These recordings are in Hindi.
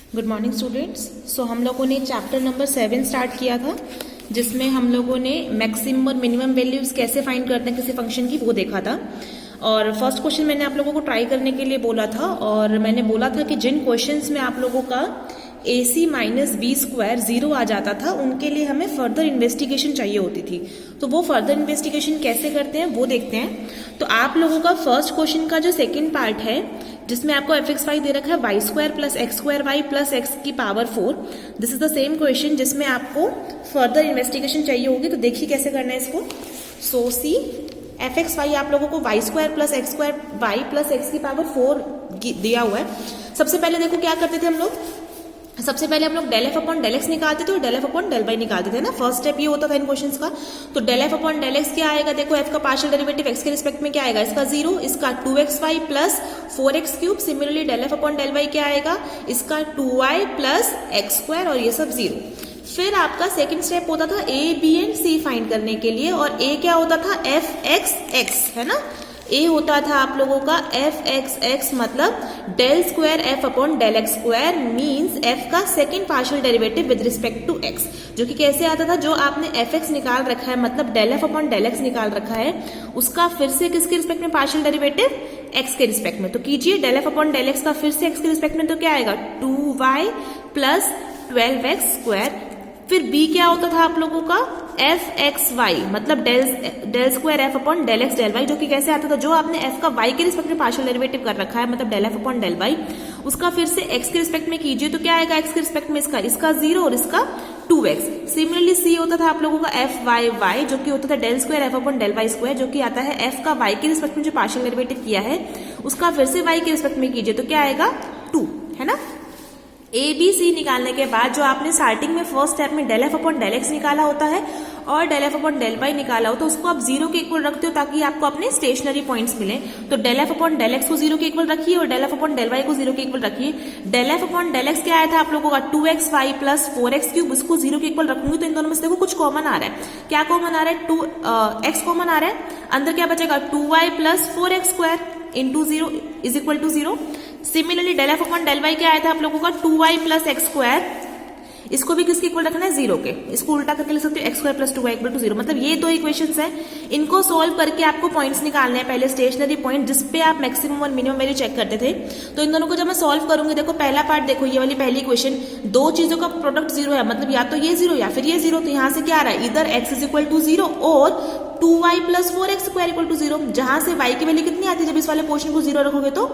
Good morning students. सो हम लोगों ने चैप्टर नंबर 7 स्टार्ट किया था, जिसमें हम लोगों ने मैक्सिमम और मिनिमम वैल्यूज कैसे फाइंड करते हैं किसी फंक्शन की वो देखा था। और फर्स्ट क्वेश्चन मैंने आप लोगों को ट्राई करने के लिए बोला था, और मैंने बोला था कि जिन क्वेश्चंस में आप लोगों का AC माइनस बी स्क्वायर 0 आ जाता था उनके लिए हमें फर्दर इन्वेस्टिगेशन चाहिए होती थी। तो वो फर्दर इन्वेस्टिगेशन कैसे करते हैं वो देखते हैं। तो आप लोगों का फर्स्ट क्वेश्चन का जो सेकंड पार्ट है, जिसमें आपको fx y दे रखा है y square plus x square y plus x की power 4, this is the same question जिसमें आपको फर्दर इन्वेस्टिगेशन चाहिए होगी। तो देखिए कैसे करना है इसको। सो सी fx y आप लोगों को y square plus x square y plus x की पावर 4 दिया हुआ है। सबसे पहले देखो क्या करते थे हम लोग, सबसे पहले हम लोग del f upon del x निकालते थे और del f upon del y निकालते थे ना। फर्स्ट स्टेप ये होता था इन क्वेश्चंस का। तो del f upon del x क्या आएगा, देखो एफ का पार्शियल डेरिवेटिव एक्स के रिस्पेक्ट में क्या आएगा, इसका 0, इसका 2xy plus 4x cube. Similarly del f upon del y क्या आएगा, इसका 2y प्लस एक्स स्क्वायर और ये सब 0। फिर आपका सेकंड स्टेप होता था a b and c find करने के लिए, और ए क्या होता था एफ एक्स एक्स, है ना। ए होता था आप लोगों का एफ एक्स एक्स, मतलब del square f upon del x square means f का second partial derivative with respect to x, जो कि कैसे आता था, जो आपने एफ एक्स निकाल रखा है मतलब del f upon del x निकाल रखा है, उसका फिर से किसके रिस्पेक्ट में पार्शियल डेरिवेटिव, एक्स के रिस्पेक्ट में। तो कीजिए del f upon del x का फिर से एक्स के रिस्पेक्ट में, तो क्या आएगा 2y प्लस 12x स्क्वायर। फिर b क्या होता था आप लोगों का एफ एक्स वाई, मतलब del square f upon del x del y, जो कि कैसे आता था, जो आपने f का y के रिस्पेक्ट में पार्शियल डेरिवेटिव कर रखा है मतलब del f upon del y, उसका फिर से x के रिस्पेक्ट में कीजिए। तो क्या आएगा x के रिस्पेक्ट में, इसका 0 और इसका 2x। सिमिलरली c होता था आप लोगों का एफ वाई वाई, जो कि होता था del square f upon del y square, जो कि आता है f का y के रिस्पेक्ट में जो पार्शियल डेरिवेटिव किया है उसका फिर से y के रिस्पेक्ट में कीजिए। तो क्या आएगा 2, है ना। ए बी सी निकालने के बाद जो आपने स्टार्टिंग में फर्स्ट स्टेप में del f upon del x निकाला होता है और del f upon del y निकाला हो, तो उसको आप 0 के इक्वल रखते हो ताकि आपको अपने स्टेशनरी पॉइंट्स मिले। तो del f upon del x को 0 के इक्वल रखिए और del f upon del y को 0 के इक्वल रखिए। Del f upon del x क्या आया था आप लोगों का 2xy प्लस 4x क्यूब, उसको 0 के इक्वल रखूंगी तो इन दोनों में से देखो कुछ कॉमन आ रहा है। क्या कॉमन आ रहा है, 2x कॉमन आ रहा है, अंदर क्या बचेगा 2y plus 4x square into 0 is equal to 0। Similarly del f upon del y क्या आया था आप लोगों का 2y प्लस एक्स स्क्वायर, इसको भी किसके इक्वल रखना है 0 के, इसको उल्टा करके लिख सकते हो x square plus 2y equal to 0। मतलब ये दो इक्वेशंस हैं, इनको सोल्व करके आपको पॉइंट्स निकालने हैं, पहले स्टेशनरी पॉइंट जिसपे आप मैक्सिमम और मिनिमम वैल्यू चेक करते थे। तो इन दोनों को जब मैं सोल्व करूंगी, देखो पहला पार्ट देखो, ये वाली पहली इक्वेशन, दो चीजों का प्रोडक्ट 0 है, मतलब या तो ये 0 या फिर ये 0। तो यहाँ से क्या आ रहा है, इधर x इज इक्वल टू 0 और 2y plus 4x square equal to 0। जहां से y की वैल्यू कितनी आती है, जब इस वाले पोर्शन को 0 रखोगे तो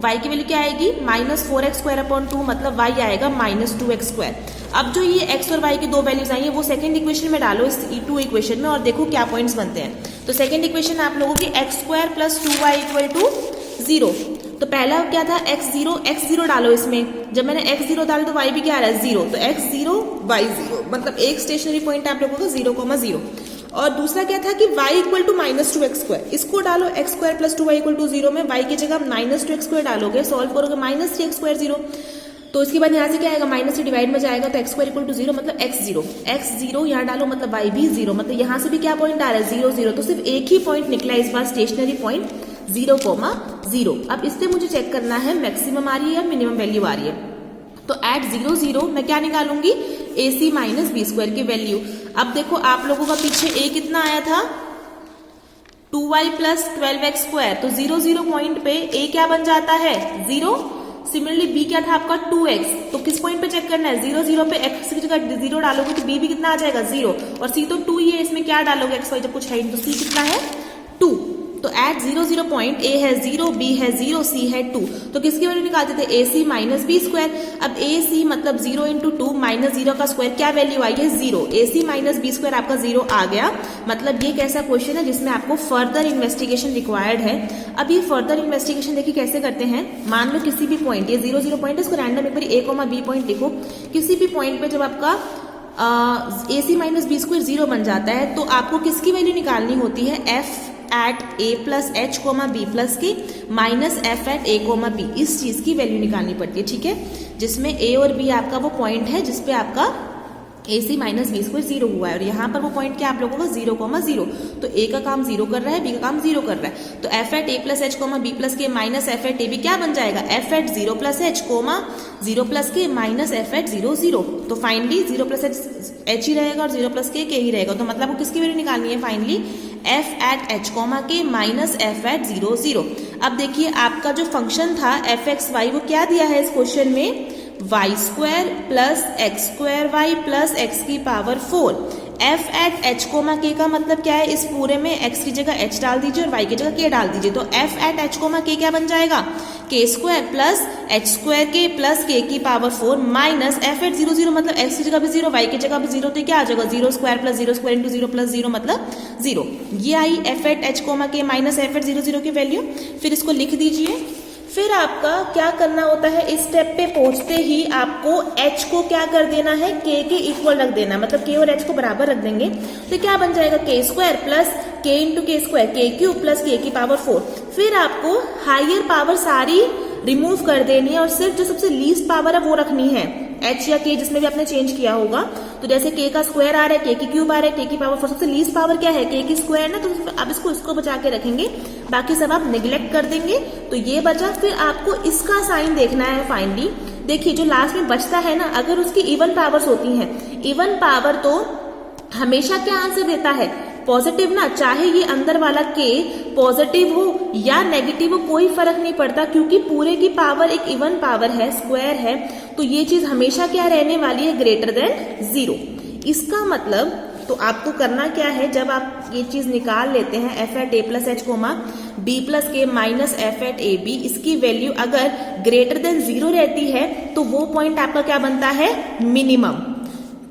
y की वैल्यू क्या आएगी माइनस 4x स्क्वायर अपॉन 2, मतलब y आएगा माइनस 2x स्क्वायर। अब जो ये x और y की दो वैल्यूज आई है वो सेकंड इक्वेशन में डालो, इस E2 इक्वेशन में, और देखो क्या पॉइंट्स बनते हैं। तो सेकंड इक्वेशन आप लोगों की x square plus 2y equal to 0। तो पहला क्या था x0 डालो इसमें, जब मैंने x0 डाला तो y भी क्या आ रहा है 0, तो x0 y0, मतलब एक स्टेशनरी पॉइंट आप लोगों का 0,0। और दूसरा क्या था कि y equal to minus 2x square, इसको डालो x square plus 2y equal to 0 में, y की जगह माइनस 2x स्क्वायर डालोगे, सॉल्व करोगे माइनस 3x स्क्वायर 0। तो इसके बाद यहाँ से क्या आएगा, माइनस से डिवाइड में जाएगा तो x स्क्वायर इक्वल टू 0, मतलब x0 यहाँ डालो मतलब y भी 0, मतलब यहाँ से भी क्या पॉइंट आ रहा है 0 0। तो सिर्फ एक ही पॉइंट निकला इस बार, स्टेशनरी पॉइंट 0,0। अब इससे मुझे चेक करना है मैक्सिमम आ रही है या मिनिमम वैल्यू आ रही है। तो एट 0 0 मैं क्या निकालूंगी, AC माइनस बी स्क्वायर की वैल्यू। अब देखो आप लोगों का पीछे a कितना आया था 2y प्लस 12x स्क्वायर, तो 0 0 पॉइंट पे a क्या बन जाता है 0। सिमिलरली b क्या था आपका 2x, तो किस पॉइंट पे चेक करना है 0 0 पे x की जगह 0 डालोगे तो b भी कितना आ जाएगा 0, और c तो 2 ही है, इसमें क्या डालोगे x y जब कुछ है नहीं, तो c कितना है 2। तो एट 0 0 पॉइंट a है 0, b है 0, c है 2। तो किसकी वैल्यू निकालते थे AC माइनस बी स्क्वायर। अब AC मतलब 0 इंटू 2 माइनस 0 का स्क्वायर, क्या वैल्यू आई है 0, AC माइनस बी स्क्वायर आपका 0 आ गया। मतलब ये कैसा क्वेश्चन है जिसमें आपको फर्दर इन्वेस्टिगेशन रिक्वायर्ड है। अब ये फर्दर इन्वेस्टिगेशन देखिए कैसे करते हैं। मान लो किसी भी पॉइंट, ये 0 0 पॉइंट है, इसको रैंडम एक बार a, b पॉइंट लिखो। किसी भी पॉइंट पे जब आपका AC माइनस बी स्क्वायर 0 बन जाता है तो आपको किसकी वैल्यू निकालनी होती है, f at a plus h comma b plus की minus f at a comma b, इस चीज की वैल्यू निकालनी पड़ती है, ठीक है, जिसमें a और b आपका वो पॉइंट है जिसपे आपका AC माइनस बी स्क्वायर 0 हुआ है और यहाँ पर वो पॉइंट क्या आप लोगों का 0,0, तो A का काम 0 कर रहा है, B का काम 0 कर रहा है, तो f at a plus h b plus k minus f at a b क्या बन जाएगा, f at 0 plus h 0 plus k minus f at 0 0। तो फाइनली 0 प्लस h ही रहेगा और 0 प्लस k ही रहेगा, तो मतलब वो किसकी वैल्यू निकालनी है finally f at h k minus f at 0 0। अब देखिए आपका जो फंक्शन था f x y वो क्या दिया है इस क्वेश्चन में, y square plus x square y plus x की power 4। F at h comma k का मतलब क्या है, इस पूरे में एक्स की जगह एच डाल दीजिए और वाई की जगह के डाल दीजिए, तो F at h comma k क्या बन जाएगा, के स्क्वायर प्लस एच स्क्वायर के प्लस के की पावर 4 माइनस एफ एट 0 0 मतलब एक्स की जगह भी 0 वाई की जगह भी 0, तो क्या आ जाएगा 0 square plus 0 square into 0 plus 0 मतलब 0। ये आई f at h comma k minus f at 0 0 की वैल्यू। फिर इसको लिख दीजिए। फिर आपका क्या करना होता है, इस स्टेप पे पहुंचते ही आपको h को क्या कर देना है, k के इक्वल रख देना, मतलब k और h को बराबर रख देंगे, तो क्या बन जाएगा k square plus k into k square k cube plus k की पावर 4। फिर आपको हायर पावर सारी रिमूव कर देनी है और सिर्फ जो सबसे लीस्ट पावर है वो रखनी है, h या k जिसमें भी आपने चेंज किया होगा। तो जैसे k का स्क्वायर आ रहा है, k की क्यूब आ रहा है, k की पावर 4, सबसे लीस्ट पावर क्या है k की स्क्वायर ना, तो आप इसको बचा के रखेंगे, बाकी सब आप नेग्लेक्ट कर देंगे, तो ये बचा। फिर आपको इसका साइन देखना है फाइनली। देखिए जो लास्ट में बचता है ना, अगर उसकी इवन पावर्स होती हैं, इवन पावर तो हमेशा क्या आंसर देता है, पॉजिटिव ना, चाहे ये अंदर वाला k पॉजिटिव हो या नेगेटिव हो कोई फर्क नहीं पड़ता, क्योंकि पूरे की पावर एक इवन पावर है, स्क्वायर है, तो ये चीज हमेशा क्या रहने वाली है, ग्रेटर देन 0। इसका मतलब तो आपको करना क्या है, जब आप ये चीज निकाल लेते हैं f at a plus h comma b plus k minus f at a b, इसकी वैल्यू अगर ग्रेटर देन 0 रहती है तो वो पॉइंट आपका क्या बनता है, मिनिमम,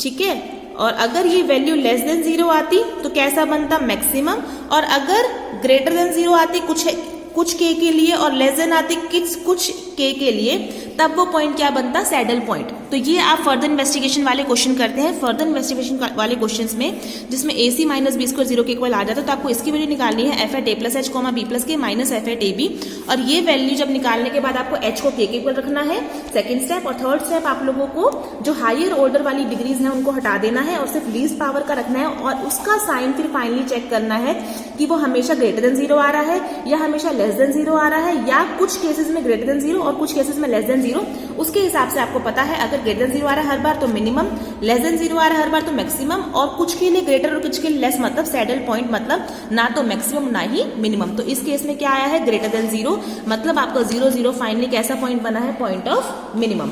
ठीक है। और अगर ये वैल्यू लेस देन 0 आती तो कैसा बनता, मैक्सिमम, और अगर ग्रेटर देन 0 आती कुछ के लिए और लेस देन आती कुछ के लिए, तब वो पॉइंट क्या बनता, सैडल पॉइंट। तो ये आप फर्दर इन्वेस्टिगेशन वाले क्वेश्चन करते हैं, फर्दर इन्वेस्टिगेशन वाले क्वेश्चंस में जिसमें AC माइनस बी स्क्वायर 0 के इक्वल आ जाता है, तो आपको इसकी वैल्यू निकालनी है f at a plus h comma b plus k minus f at a b, और ये वैल्यू जब निकालने के बाद आपको h को k के इक्वल रखना है, सेकेंड स्टेप। और थर्ड स्टेप आप लोगों को जो हायर ऑर्डर वाली डिग्रीज है उनको हटा देना है और सिर्फ लीस्ट पावर का रखना है, और उसका साइन फिर फाइनली चेक करना है कि वो हमेशा ग्रेटर देन 0 आ रहा है या हमेशा लेस देन 0 आ रहा है, या कुछ केसेस में ग्रेटर देन 0 और कुछ केसेस में लेस देन 0। उसके हिसाब से आपको पता है, अगर ग्रेटर देन 0 आ रहा है हर बार तो मिनिमम, लेस देन 0 आ रहा है हर बार तो मैक्सिमम, और कुछ के लिए ग्रेटर और कुछ के लिए लेस, मतलब सैडल पॉइंट, मतलब ना तो मैक्सिमम ना ही मिनिमम। तो इस केस में क्या आया है, ग्रेटर देन 0, मतलब आपका 0 0 फाइनली कैसा पॉइंट बना है, पॉइंट ऑफ मिनिमम।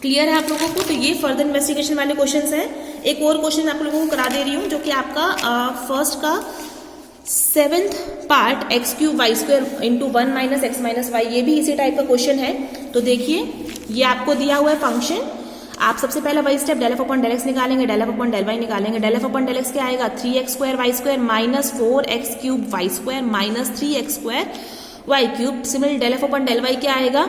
क्लियर है आप लोगों को। तो ये फर्दर इन्वेस्टिगेशन वाले क्वेश्चन है। एक और क्वेश्चन आप लोगों को करा दे रही हूँ, जो कि आपका फर्स्ट का 7th part x cube y square into 1 minus x minus y, ये भी इसी टाइप का क्वेश्चन है। तो देखिए ये आपको दिया हुआ है फंक्शन, आप सबसे पहला वही step del f upon del x निकालेंगे, del f upon del y निकालेंगे। Del f upon del x क्या आएगा, 3x square y square minus 4x cube y square minus 3x square y cube. Similarly del f upon del y क्या आएगा,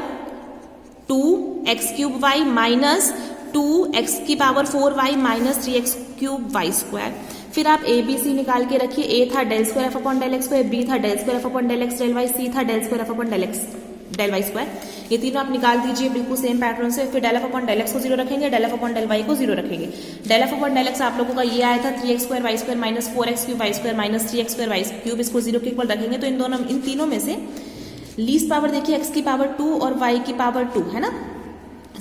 2x cube y minus 2x की power 4y minus 3x cube y square. फिर आप ए बी सी निकाल के रखिए, ए था del square f upon del x square, b था del square f upon del x del y, c था del square f upon del x del y square. ये तीनों आप निकाल दीजिए बिल्कुल सेम पैटर्न से। फिर del f upon del x को 0 रखेंगे, del f upon del y को 0 रखेंगे। Del f upon del x आप लोगों का ये आया था 3x square y square minus 4x cube y square minus 3x square y cube, इसको 0 के इक्वल रखेंगे। तो इन तीनों में से लीस्ट पावर देखिए x की पावर 2 और y की पावर 2 है ना,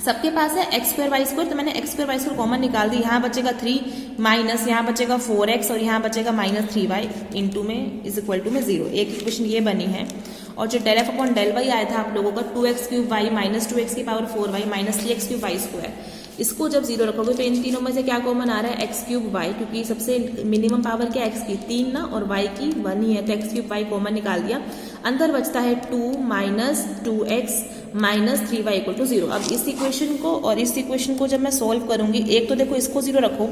सबके पास है एक्स स्क्वायर वाई स्क्वायर, तो मैंने x square y square common निकाल दी। यहाँ बचेगा 3 माइनस यहाँ बचेगा 4x और यहाँ बचेगा माइनस 3y इंटू में इज इक्वल टू में 0। एक इक्वेशन ये बनी है। और जो del f upon del y आया था आप लोगों का 2x cube y minus 2x की power 4y minus 3x cube y square, इसको जब 0 रखोगे तो इन तीनों में से क्या कॉमन आ रहा है, एक्स क्यूब वाई, क्योंकि सबसे मिनिमम पावर क्या एक्स की 3 ना और वाई की 1 ही है, तो एक्स क्यूब वाई कॉमन निकाल दिया। अंदर बचता है 2 minus 2x minus 3y equal to 0। अब इस इक्वेशन को और इस इक्वेशन को जब मैं सोल्व करूंगी, एक तो देखो इसको 0 रखो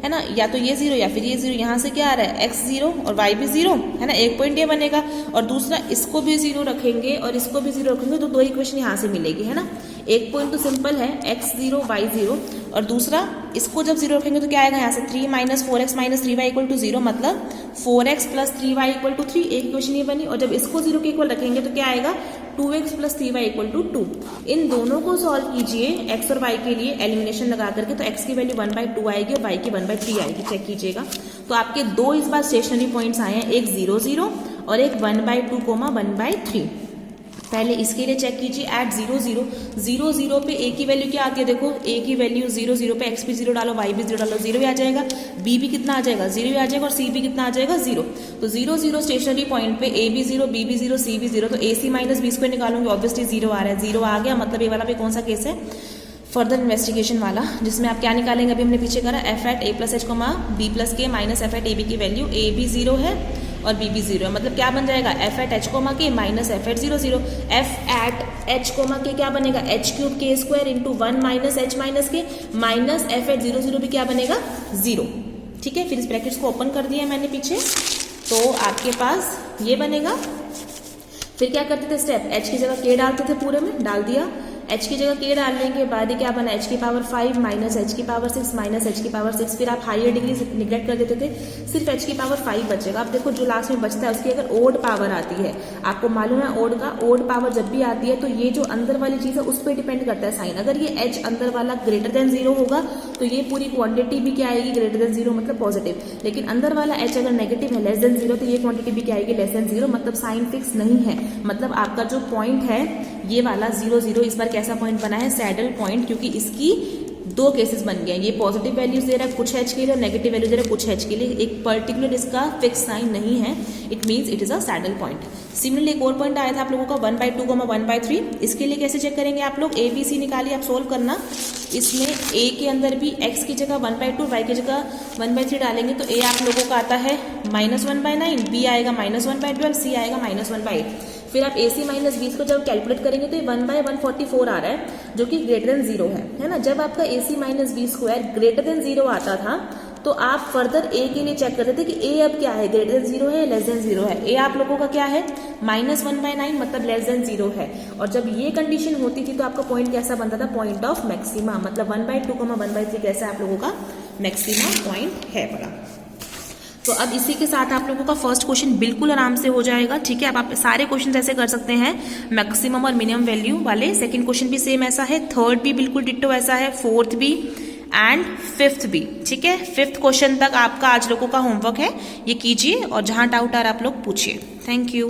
है ना, या तो ये 0 या फिर ये 0, यहाँ से क्या आ रहा है x 0 और y भी 0 है ना, एक पॉइंट ये बनेगा। और दूसरा इसको भी 0 रखेंगे और इसको भी 0 रखेंगे, तो 2 इक्वेशन यहाँ से मिलेगी है ना। एक पॉइंट तो सिंपल है x 0 y 0, और दूसरा इसको जब 0 रखेंगे तो क्या आएगा यहाँ से 3 minus 4x minus 3y equal to 0, मतलब 4x plus 3y equal to 3, एक इक्वेशन ये बनी। और जब इसको 0 के इक्वल रखेंगे तो क्या आएगा, 2x plus 3y equal to 2। इन दोनों को सॉल्व कीजिए x और y के लिए एलिमिनेशन लगा करके, तो x की वैल्यू 1/2 आएगी और y की 1/3 आएगी। चेक कीजिएगा। तो आपके दो इस बार स्टेशनरी पॉइंट्स आए हैं, एक 0 0 और एक 1/2 1/3। पहले इसके लिए चेक कीजिए एट 0 0 0 0 पे a की वैल्यू क्या आती है, देखो a की वैल्यू 0 0 पे x भी 0 डालो, y भी 0 डालो, 0 ही आ जाएगा। b भी कितना आ जाएगा, 0 ही आ जाएगा, और c भी कितना आ जाएगा, 0। तो 0 0 स्टेशनरी पॉइंट पे a भी 0, b भी 0, c भी 0, तो ac माइनस b स्क्वायर निकालूंगी, ऑब्वियसली 0 आ रहा है। 0 आ गया मतलब ये वाला भी कौन सा केस है, फर्दर इन्वेस्टिगेशन वाला, जिसमें आप क्या निकालेंगे, अभी हमने पीछे करा f at a plus h comma b plus k minus f at a b की वैल्यू a भी 0 है और b भी 0 है, मतलब क्या बन जाएगा f at h comma k minus f at 0 0। f at h comma k क्या बनेगा, h cube k square into 1 minus h minus k minus f at 0 0 भी क्या बनेगा, 0। ठीक है, फिर इस ब्रैकेट्स को ओपन कर दिया मैंने पीछे, तो आपके पास ये बनेगा। फिर क्या करते थे स्टेप, h की जगह k डालते थे, पूरे में डाल दिया, h की जगह k डालने के बाद ही क्या बना, h की पावर 5 माइनस h की पावर 6 माइनस h की पावर 6। फिर आप हायर डिग्री से निगलेक्ट कर देते थे, सिर्फ h की पावर 5 बचेगा। अब देखो जो लास्ट में बचता है उसकी अगर ओड पावर आती है, आपको मालूम है ओड का, ओड पावर जब भी आती है तो ये जो अंदर वाली चीज है उस पर डिपेंड करता है साइन। अगर ये h अंदर वाला ग्रेटर देन 0 होगा तो ये पूरी क्वांटिटी भी क्या आएगी, ग्रेटर देन 0 मतलब पॉजिटिव। लेकिन अंदर वाला h अगर नेगेटिव है, लेस देन 0, तो ये क्वांटिटी भी क्या आएगी, लेस देन 0, मतलब साइन फिक्स नहीं है। मतलब आपका जो पॉइंट है ये वाला 0 0 इस बार कैसा पॉइंट बना है, सैडल पॉइंट, क्योंकि इसकी दो केसेस बन गए हैं। ये पॉजिटिव वैल्यूज दे रहा है कुछ h के लिए और नेगेटिव वैल्यू दे रहा है कुछ h के लिए, एक पर्टिकुलर इसका फिक्स साइन नहीं है, it means it is a saddle point. Similarly एक और पॉइंट आया था आप लोगों का 1/2 1/3, इसके लिए कैसे चेक करेंगे आप लोग, ABC निकालिए आप सोल्व करना। इसमें a के अंदर भी x की जगह 1/2 y की जगह 1/3 डालेंगे तो a आप लोगों का आता है -1/9, b आएगा -1/12, c आएगा -1/8। फिर आप AC माइनस b को जब कैलकुलेट करेंगे तो ये 1/144 आ रहा है, जो कि ग्रेटर देन 0 है ना। जब आपका AC minus b square greater than 0 आता था तो आप फर्दर a के लिए चेक करते थे कि a अब क्या है, ग्रेटर देन 0 है, लेस देन 0 है। a आप लोगों का क्या है, -1/9 मतलब लेस देन 0 है। और जब ये कंडीशन होती थी तो आपका पॉइंट कैसा बनता था, पॉइंट ऑफ मैक्सिमा, मतलब 1/2 1/3 कैसा आप लोगों का मैक्सिमा पॉइंट है बड़ा। तो अब इसी के साथ आप लोगों का फर्स्ट क्वेश्चन बिल्कुल आराम से हो जाएगा। ठीक है, अब आप सारे क्वेश्चन ऐसे कर सकते हैं मैक्सिमम और मिनिमम वैल्यू वाले। सेकंड क्वेश्चन भी सेम ऐसा है, थर्ड भी बिल्कुल डिट्टो ऐसा है, फोर्थ भी एंड फिफ्थ भी। ठीक है, फिफ्थ क्वेश्चन तक आपका आज लोगों का होमवर्क है, ये कीजिए और जहां डाउट आ रहा आप लोग पूछिए। Thank you.